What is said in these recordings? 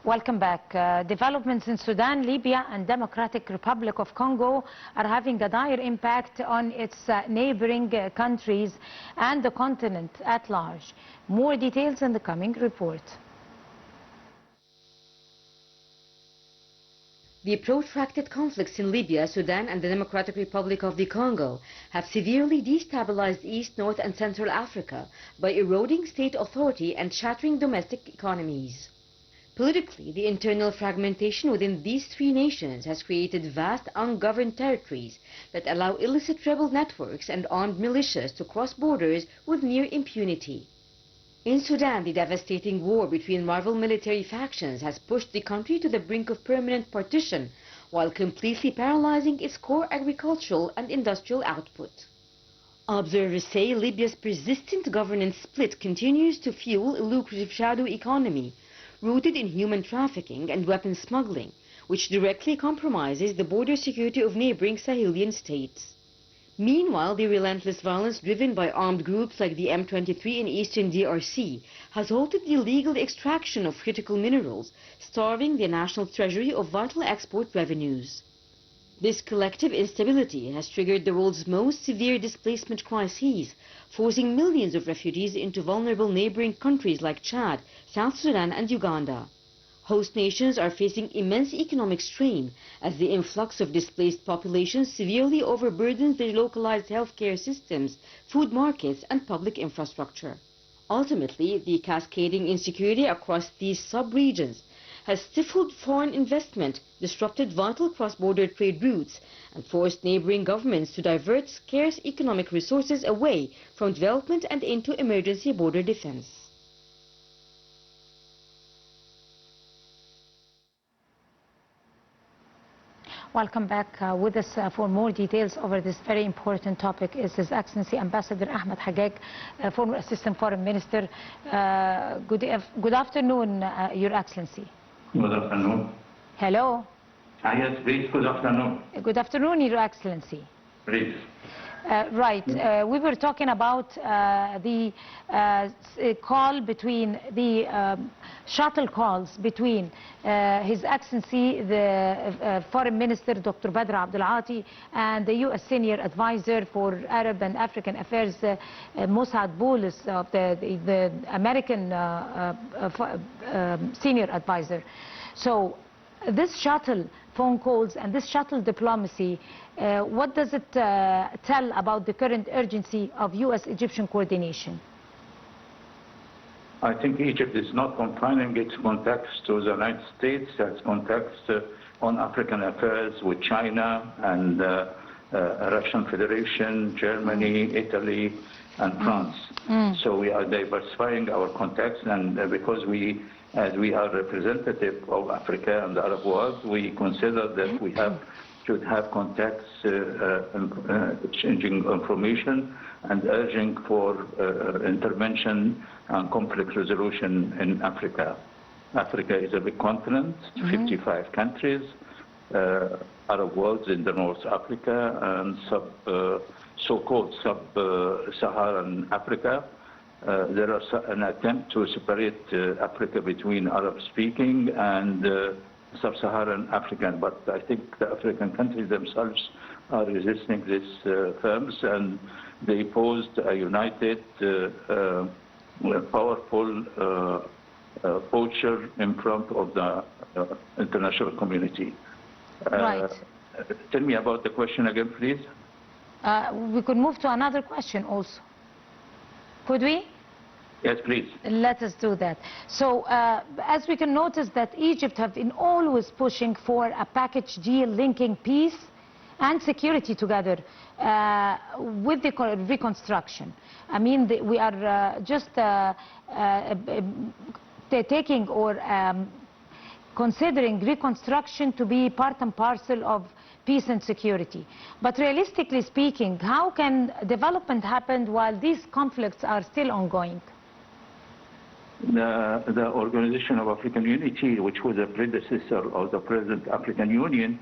Welcome back. Developments in Sudan, Libya and Democratic Republic of Congo are having a dire impact on its neighboring countries and the continent at large. More details in the coming report. The protracted conflicts in Libya, Sudan and the Democratic Republic of the Congo have severely destabilized East, North and Central Africa by eroding state authority and shattering domestic economies. Politically, the internal fragmentation within these three nations has created vast ungoverned territories that allow illicit rebel networks and armed militias to cross borders with near impunity. In Sudan, the devastating war between rival military factions has pushed the country to the brink of permanent partition, while completely paralyzing its core agricultural and industrial output. Observers say Libya's persistent governance split continues to fuel a lucrative shadow economy, rooted in human trafficking and weapons smuggling, which directly compromises the border security of neighboring Sahelian states. Meanwhile, the relentless violence driven by armed groups like the M23 in eastern DRC has halted the illegal extraction of critical minerals, starving the national treasury of vital export revenues. This collective instability has triggered the world's most severe displacement crises, forcing millions of refugees into vulnerable neighboring countries like Chad, South Sudan and Uganda. Host nations are facing immense economic strain as the influx of displaced populations severely overburdens their localized healthcare systems, food markets and public infrastructure. Ultimately, the cascading insecurity across these sub-regions has stifled foreign investment, disrupted vital cross-border trade routes, and forced neighboring governments to divert scarce economic resources away from development and into emergency border defense. Welcome back. With us for more details over this very important topic is His Excellency Ambassador Ahmed Haggag, former Assistant Foreign Minister. Good afternoon, Your Excellency. Good afternoon. Hello. Yes, please. Good afternoon. Good afternoon, Your Excellency. Please. Right. We were talking about the call between the shuttle calls between His Excellency, the Foreign Minister, Dr. Badr Abdul Ati, and the U.S. Senior Advisor for Arab and African Affairs, Mossad Boulos, of the American Senior Advisor. So this shuttle phone calls and this shuttle diplomacy, what does it tell about the current urgency of U.S.-Egyptian coordination? I think Egypt is not confining its contacts to the United States. It has contacts on African affairs with China and Russian Federation, Germany, Italy, and France. So we are diversifying our contacts, and because as we are representative of Africa and the Arab world, we consider that we should have contacts, exchanging information and urging for intervention and conflict resolution in Africa. Africa is a big continent, 55 countries, Arab world in the North Africa, and so-called sub-Saharan Africa. There is an attempt to separate Africa between Arab-speaking and sub-Saharan African, but I think the African countries themselves are resisting these terms, and they posed a united, powerful posture in front of the international community. Right. Tell me about the question again, please. We could move to another question also. Could we? Yes, please. Let us do that. So, as we can notice that Egypt have been always pushing for a package deal linking peace and security together with the reconstruction. I mean, we are just taking or considering reconstruction to be part and parcel of peace and security. But realistically speaking, how can development happen while these conflicts are still ongoing? The Organization of African Unity, which was a predecessor of the present African Union,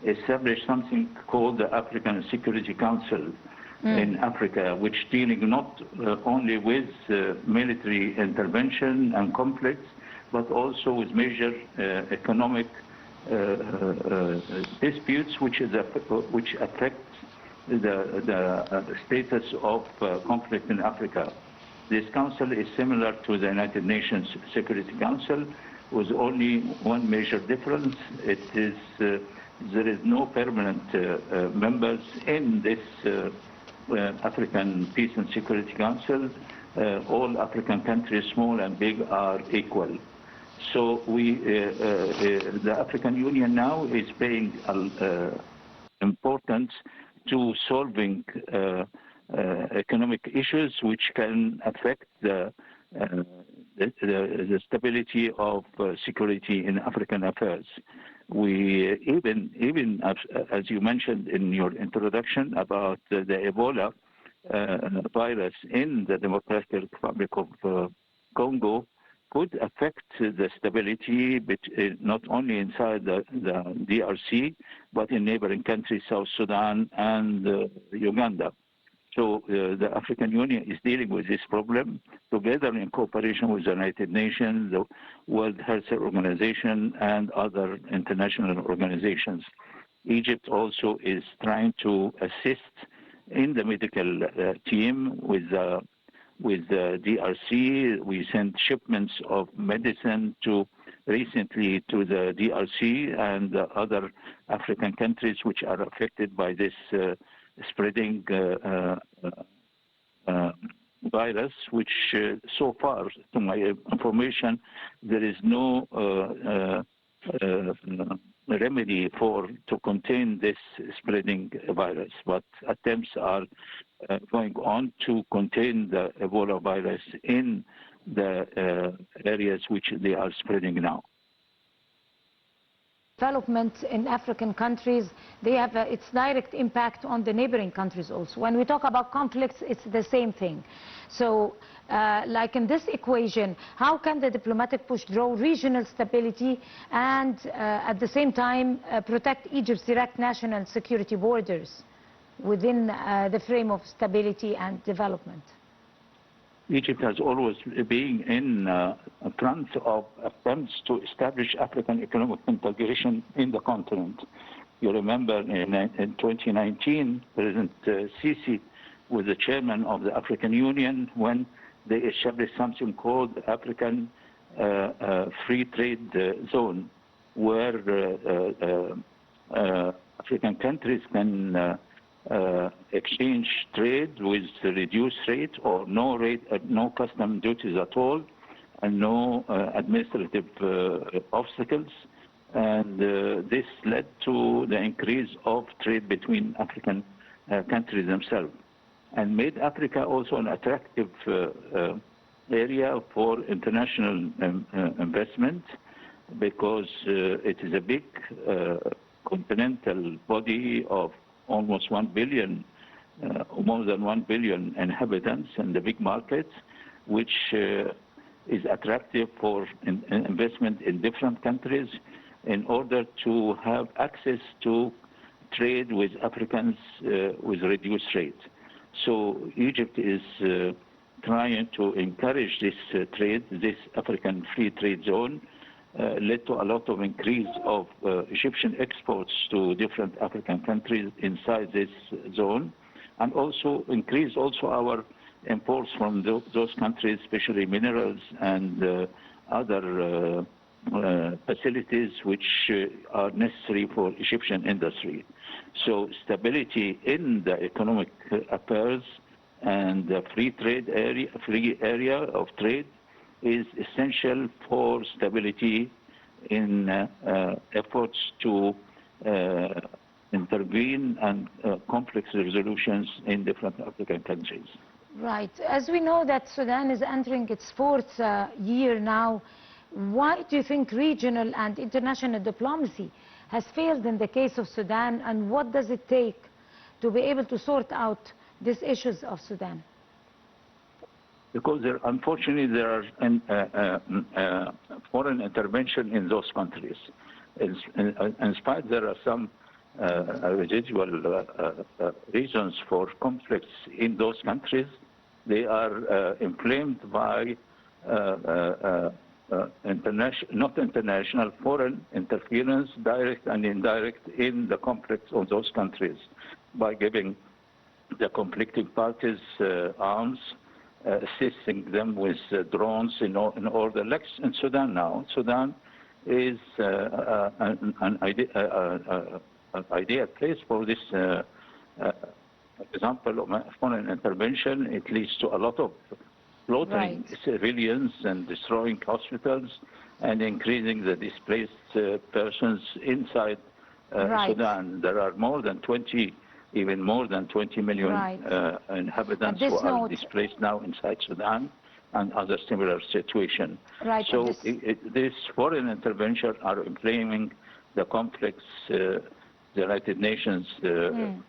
established something called the African Security Council in Africa, which dealing not only with military intervention and conflicts, but also with major economic disputes which affect the status of conflict in Africa. This council is similar to the United Nations Security Council, with only one major difference. It is there is no permanent members in this African Peace and Security Council. All African countries, small and big, are equal. So the African Union now is paying importance to solving economic issues which can affect the stability of security in African affairs. We even as you mentioned in your introduction about the Ebola virus in the Democratic Republic of Congo could affect the stability not only inside the DRC, but in neighboring countries, South Sudan and Uganda. So the African Union is dealing with this problem together in cooperation with the United Nations, the World Health Organization, and other international organizations. Egypt also is trying to assist in the medical team with the DRC. We sent shipments of medicine recently to the DRC and other African countries which are affected by this spreading virus, which so far, to my information, there is no remedy to contain this spreading virus, but attempts are going on to contain the Ebola virus in the areas which they are spreading now. Development in African countries, they have its direct impact on the neighboring countries also. When we talk about conflicts, it's the same thing. So, like in this equation, how can the diplomatic push draw regional stability and at the same time protect Egypt's direct national security borders within the frame of stability and development? Egypt has always been in front of attempts to establish African economic integration in the continent. You remember in 2019, President Sisi was the chairman of the African Union when they established something called African Free Trade Zone, where African countries can exchange trade with reduced rate or no custom duties at all, and no administrative obstacles. And this led to the increase of trade between African countries themselves, and made Africa also an attractive area for international investment, because it is a big continental body of almost 1 billion, more than 1 billion inhabitants, and the big markets, which is attractive for investment in different countries in order to have access to trade with Africans with reduced rate. So Egypt is trying to encourage this trade, this African free trade zone, led to a lot of increase of Egyptian exports to different African countries inside this zone, and also increase our imports from those countries, especially minerals and other facilities which are necessary for Egyptian industry. So stability in the economic affairs and the free area of trade is essential for stability in efforts to intervene and conflict resolutions in different African countries. Right. As we know that Sudan is entering its fourth year now, why do you think regional and international diplomacy has failed in the case of Sudan, and what does it take to be able to sort out these issues of Sudan? Because unfortunately there are foreign intervention in those countries. In spite there are some residual reasons for conflicts in those countries, they are inflamed by not international, foreign interference, direct and indirect, in the conflicts of those countries by giving the conflicting parties arms, assisting them with drones in order. Like in Sudan now, Sudan is an ideal place for this example of foreign intervention. It leads to a lot of slaughtering civilians and destroying hospitals and increasing the displaced persons inside Sudan. There are more than 20, even more than 20 million inhabitants who are displaced now inside Sudan and other similar situations. So this foreign intervention are inflaming the conflicts. The United Nations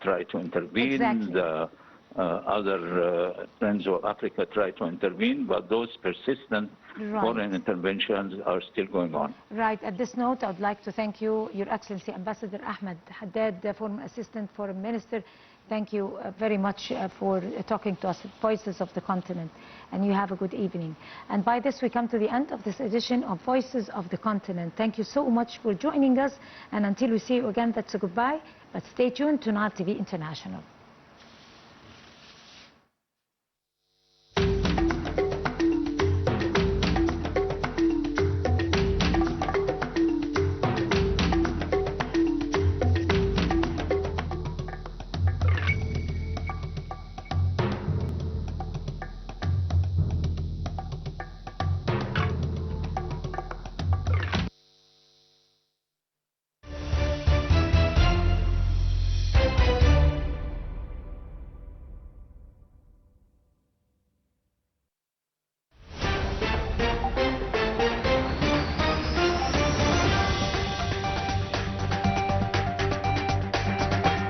try to intervene. The other friends of Africa try to intervene, but those persistent foreign interventions are still going on. Right. At this note, I would like to thank you, Your Excellency Ambassador Ahmed Haggag, former Assistant Foreign Minister. Thank you very much for talking to us, Voices of the Continent, and you have a good evening. And by this, we come to the end of this edition of Voices of the Continent. Thank you so much for joining us, and until we see you again, that's a goodbye, but stay tuned to Nile TV International.